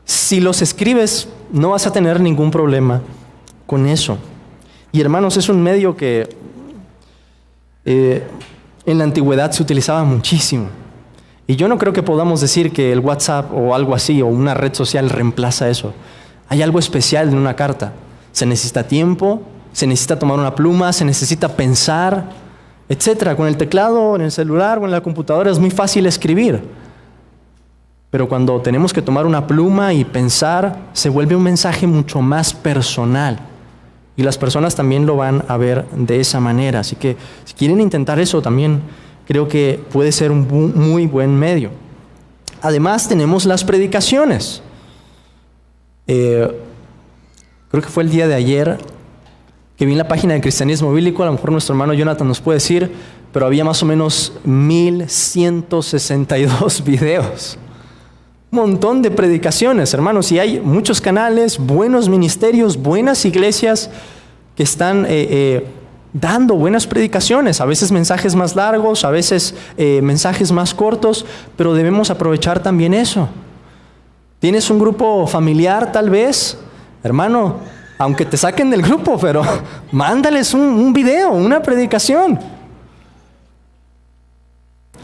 si los escribes no vas a tener ningún problema con eso. Y hermanos, es un medio que en la antigüedad se utilizaba muchísimo. Y yo no creo que podamos decir que el WhatsApp o algo así o una red social reemplaza eso. Hay algo especial en una carta. Se necesita tiempo, se necesita tomar una pluma, se necesita pensar, etcétera. Con el teclado, en el celular o en la computadora es muy fácil escribir. Pero cuando tenemos que tomar una pluma y pensar, se vuelve un mensaje mucho más personal. Y las personas también lo van a ver de esa manera. Así que si quieren intentar eso también, creo que puede ser un muy buen medio. Además tenemos las predicaciones. Creo que fue el día de ayer que vi en la página de Cristianismo Bíblico, a lo mejor nuestro hermano Jonathan nos puede decir, pero había más o menos 1162 videos. Un montón de predicaciones, hermanos, y hay muchos canales, buenos ministerios, buenas iglesias que están dando buenas predicaciones, a veces mensajes más largos, a veces mensajes más cortos, pero debemos aprovechar también eso. ¿Tienes un grupo familiar tal vez? Hermano, aunque te saquen del grupo, pero mándales un video, una predicación.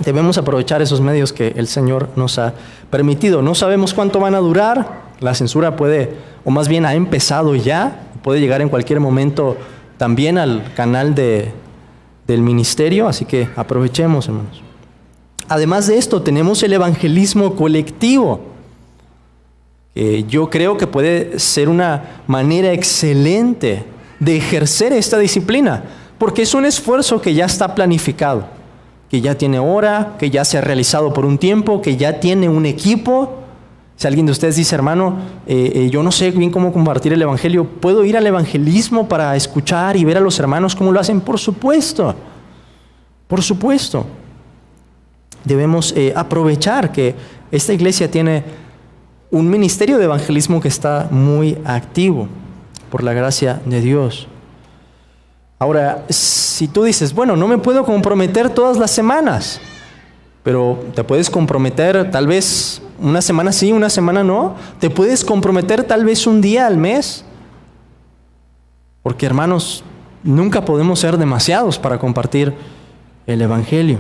Debemos aprovechar esos medios que el Señor nos ha permitido. No sabemos cuánto van a durar. La censura puede, o más bien ha empezado ya, puede llegar en cualquier momento también al canal del ministerio, así que aprovechemos, hermanos. Además de esto, tenemos el evangelismo colectivo. Yo creo que puede ser una manera excelente de ejercer esta disciplina, porque es un esfuerzo que ya está planificado, que ya tiene hora, que ya se ha realizado por un tiempo, que ya tiene un equipo. Si alguien de ustedes dice, hermano, yo no sé bien cómo compartir el Evangelio, ¿puedo ir al evangelismo para escuchar y ver a los hermanos cómo lo hacen? Por supuesto, por supuesto. Debemos aprovechar que esta iglesia tiene un ministerio de evangelismo que está muy activo por la gracia de Dios. Ahora, si tú dices, bueno, no me puedo comprometer todas las semanas, pero te puedes comprometer tal vez una semana sí, una semana no, te puedes comprometer tal vez un día al mes, porque hermanos, nunca podemos ser demasiados para compartir el Evangelio.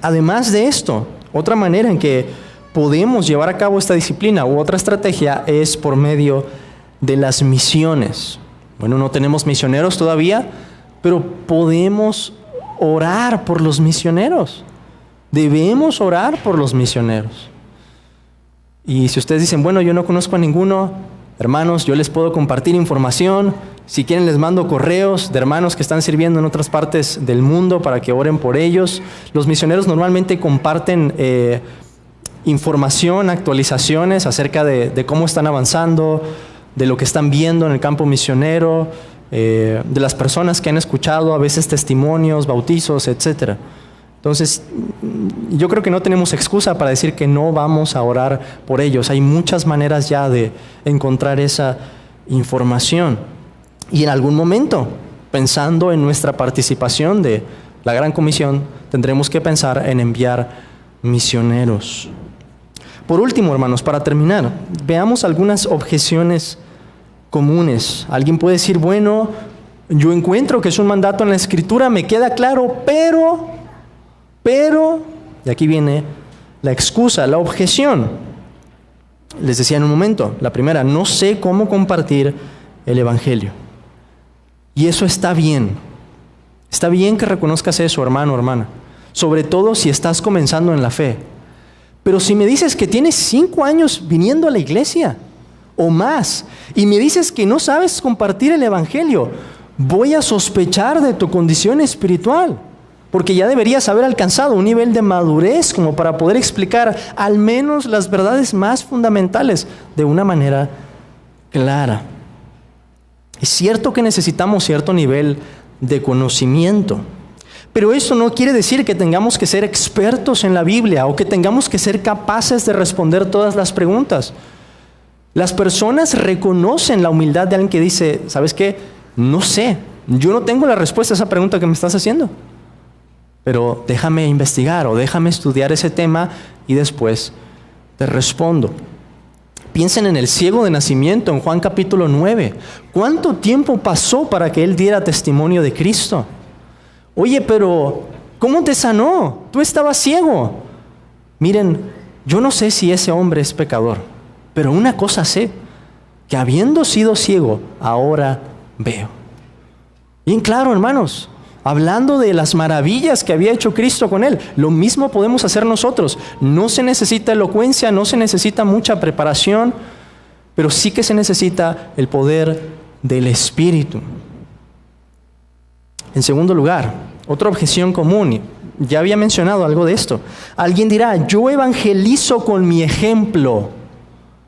Además de esto, otra manera en que podemos llevar a cabo esta disciplina u otra estrategia es por medio de las misiones. Bueno, no tenemos misioneros todavía, pero podemos orar por los misioneros. Debemos orar por los misioneros. Y si ustedes dicen, bueno, yo no conozco a ninguno, hermanos, yo les puedo compartir información. Si quieren les mando correos de hermanos que están sirviendo en otras partes del mundo para que oren por ellos. Los misioneros normalmente comparten información, actualizaciones acerca de cómo están avanzando, de lo que están viendo en el campo misionero, de las personas que han escuchado, a veces testimonios, bautizos, etc. Entonces, yo creo que no tenemos excusa para decir que no vamos a orar por ellos. Hay muchas maneras ya de encontrar esa información. Y en algún momento, pensando en nuestra participación de la Gran Comisión, tendremos que pensar en enviar misioneros. Por último, hermanos, para terminar, veamos algunas objeciones comunes. Alguien puede decir, bueno, yo encuentro que es un mandato en la Escritura, me queda claro, pero, y aquí viene la excusa, la objeción. Les decía en un momento, la primera, no sé cómo compartir el Evangelio. Y eso está bien. Está bien que reconozcas eso, hermano, hermana. Sobre todo si estás comenzando en la fe. Pero si me dices que tienes 5 años viniendo a la iglesia o más, y me dices que no sabes compartir el Evangelio, voy a sospechar de tu condición espiritual. Porque ya deberías haber alcanzado un nivel de madurez como para poder explicar al menos las verdades más fundamentales de una manera clara. Es cierto que necesitamos cierto nivel de conocimiento, pero eso no quiere decir que tengamos que ser expertos en la Biblia o que tengamos que ser capaces de responder todas las preguntas. Las personas reconocen la humildad de alguien que dice, ¿sabes qué? No sé, yo no tengo la respuesta a esa pregunta que me estás haciendo. Pero déjame investigar o déjame estudiar ese tema y después te respondo. Piensen en el ciego de nacimiento en Juan capítulo 9. ¿Cuánto tiempo pasó para que él diera testimonio de Cristo? Oye, pero ¿cómo te sanó? Tú estabas ciego. Miren, yo no sé si ese hombre es pecador, pero una cosa sé, que habiendo sido ciego, ahora veo. Bien claro, hermanos. Hablando de las maravillas que había hecho Cristo con él, lo mismo podemos hacer nosotros. No se necesita elocuencia, no se necesita mucha preparación, pero sí que se necesita el poder del Espíritu. En segundo lugar, otra objeción común, ya había mencionado algo de esto. Alguien dirá, yo evangelizo con mi ejemplo.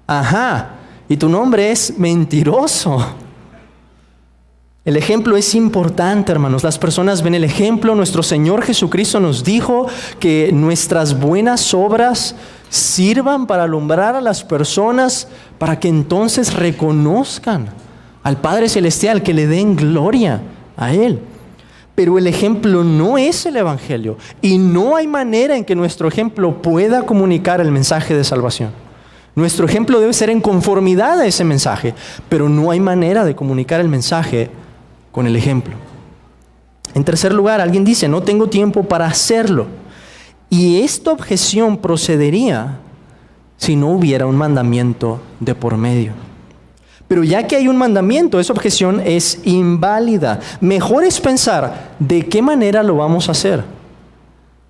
Ajá, y tu nombre es mentiroso. El ejemplo es importante, hermanos. Las personas ven el ejemplo. Nuestro Señor Jesucristo nos dijo que nuestras buenas obras sirvan para alumbrar a las personas, para que entonces reconozcan al Padre Celestial, que le den gloria a Él. Pero el ejemplo no es el Evangelio, y no hay manera en que nuestro ejemplo pueda comunicar el mensaje de salvación. Nuestro ejemplo debe ser en conformidad a ese mensaje, pero no hay manera de comunicar el mensaje con el ejemplo. En tercer lugar, alguien dice, no tengo tiempo para hacerlo. Y esta objeción procedería si no hubiera un mandamiento de por medio. Pero ya que hay un mandamiento, esa objeción es inválida. Mejor es pensar de qué manera lo vamos a hacer.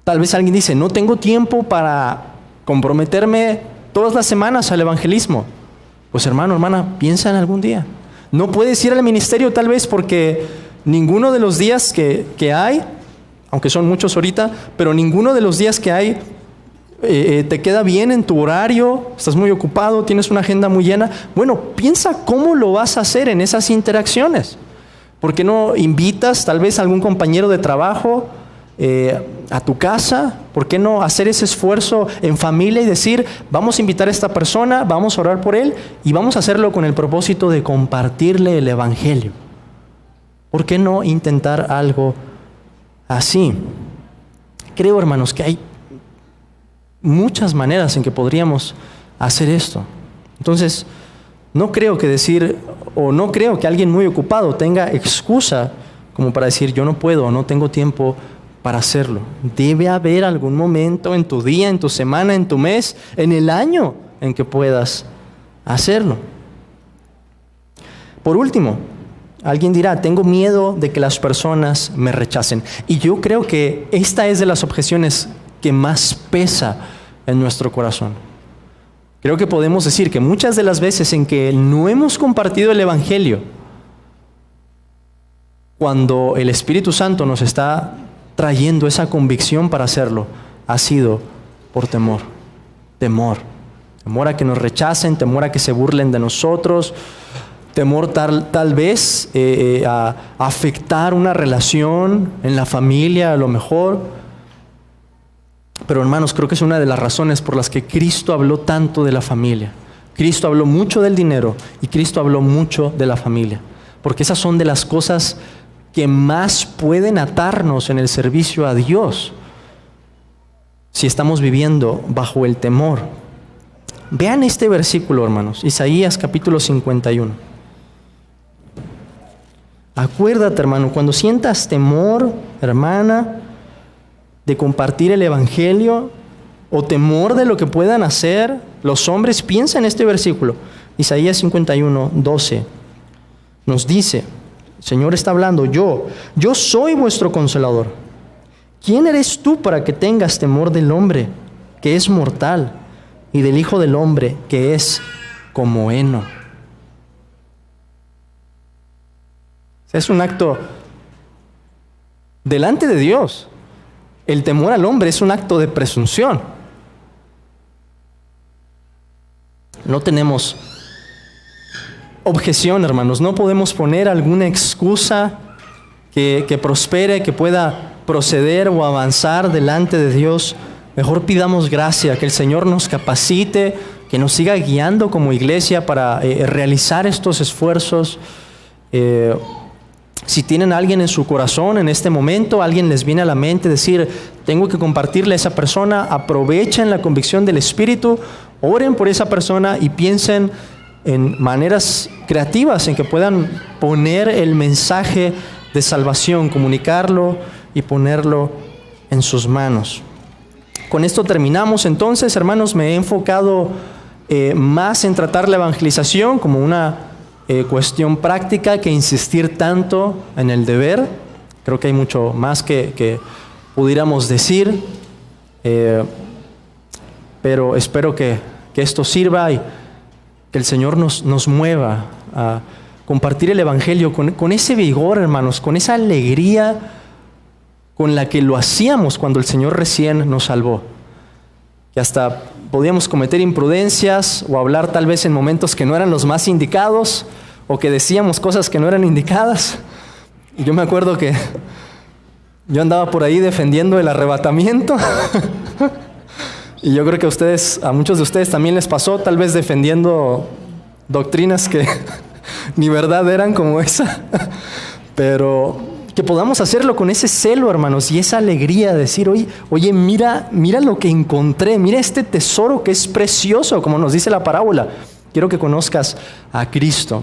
Tal vez alguien dice, no tengo tiempo para comprometerme todas las semanas al evangelismo. Pues hermano, hermana, piensa en algún día. No puedes ir al ministerio tal vez porque ninguno de los días que hay, aunque son muchos ahorita, pero ninguno de los días que hay te queda bien en tu horario, estás muy ocupado, tienes una agenda muy llena. Bueno, piensa cómo lo vas a hacer en esas interacciones. ¿Por qué no invitas tal vez a algún compañero de trabajo a tu casa? ¿Por qué no hacer ese esfuerzo en familia y decir, vamos a invitar a esta persona, vamos a orar por él y vamos a hacerlo con el propósito de compartirle el Evangelio? ¿Por qué no intentar algo así? Creo, hermanos, que hay muchas maneras en que podríamos hacer esto. Entonces, no creo que alguien muy ocupado tenga excusa como para decir, yo no puedo o no tengo tiempo para hacerlo. Debe haber algún momento en tu día, en tu semana, en tu mes, en el año en que puedas hacerlo. Por último, alguien dirá, tengo miedo de que las personas me rechacen. Y yo creo que esta es de las objeciones que más pesa en nuestro corazón. Creo que podemos decir que muchas de las veces en que no hemos compartido el Evangelio, cuando el Espíritu Santo nos está trayendo esa convicción para hacerlo, ha sido por temor. Temor a que nos rechacen, temor a que se burlen de nosotros, temor tal vez a afectar una relación en la familia a lo mejor. Pero hermanos, creo que es una de las razones por las que Cristo habló tanto de la familia. Cristo habló mucho del dinero y Cristo habló mucho de la familia. Porque esas son de las cosas que más pueden atarnos en el servicio a Dios si estamos viviendo bajo el temor. Vean este versículo, hermanos, Isaías capítulo 51. Acuérdate, hermano, cuando sientas temor, hermana, de compartir el Evangelio o temor de lo que puedan hacer los hombres, piensa en este versículo. Isaías 51, 12 nos dice, el Señor está hablando, yo soy vuestro consolador. ¿Quién eres tú para que tengas temor del hombre que es mortal y del Hijo del Hombre que es como heno? Es un acto delante de Dios. El temor al hombre es un acto de presunción. No tenemos objeción, hermanos. No podemos poner alguna excusa que prospere, que pueda proceder o avanzar delante de Dios. Mejor pidamos gracia, que el Señor nos capacite, que nos siga guiando como iglesia para realizar estos esfuerzos. Si tienen a alguien en su corazón en este momento, alguien les viene a la mente decir, tengo que compartirle a esa persona, aprovechen la convicción del Espíritu, oren por esa persona y piensen en maneras creativas en que puedan poner el mensaje de salvación, comunicarlo y ponerlo en sus manos. Con esto terminamos entonces, hermanos. Me he enfocado más en tratar la evangelización como una cuestión práctica que insistir tanto en el deber. Creo que hay mucho más que pudiéramos decir, pero espero que esto sirva y que el Señor nos mueva a compartir el Evangelio con ese vigor, hermanos, con esa alegría con la que lo hacíamos cuando el Señor recién nos salvó. Que hasta podíamos cometer imprudencias o hablar tal vez en momentos que no eran los más indicados, o que decíamos cosas que no eran indicadas. Y yo me acuerdo que yo andaba por ahí defendiendo el arrebatamiento. Y yo creo que a muchos de ustedes también les pasó, tal vez defendiendo doctrinas que ni verdad eran como esa. Pero que podamos hacerlo con ese celo, hermanos, y esa alegría de decir, oye, mira lo que encontré, mira este tesoro que es precioso, como nos dice la parábola. Quiero que conozcas a Cristo.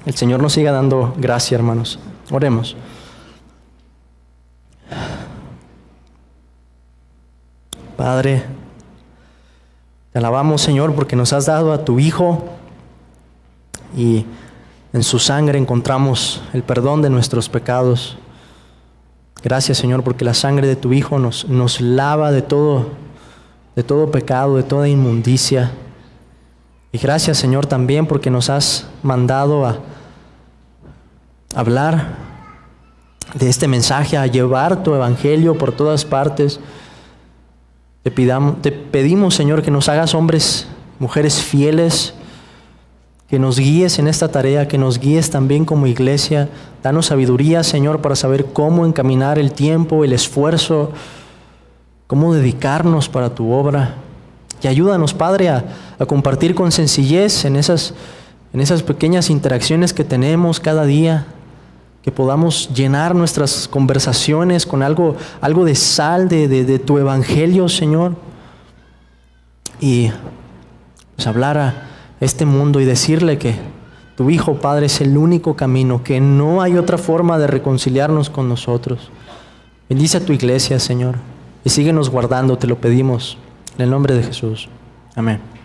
El Señor nos siga dando gracia, hermanos. Oremos. Padre, te alabamos, Señor, porque nos has dado a tu Hijo y en su sangre encontramos el perdón de nuestros pecados. Gracias, Señor, porque la sangre de tu Hijo nos lava de todo pecado, de toda inmundicia. Y gracias, Señor, también porque nos has mandado a hablar de este mensaje, a llevar tu evangelio por todas partes. Te pedimos, Señor, que nos hagas hombres, mujeres fieles, que nos guíes en esta tarea, que nos guíes también como iglesia. Danos sabiduría, Señor, para saber cómo encaminar el tiempo, el esfuerzo, cómo dedicarnos para tu obra. Y ayúdanos, Padre, a compartir con sencillez en esas pequeñas interacciones que tenemos cada día, que podamos llenar nuestras conversaciones con algo de sal de tu evangelio, Señor, y pues hablar a este mundo y decirle que tu Hijo, Padre, es el único camino, que no hay otra forma de reconciliarnos con nosotros. Bendice a tu iglesia, Señor, y síguenos guardando, te lo pedimos, en el nombre de Jesús. Amén.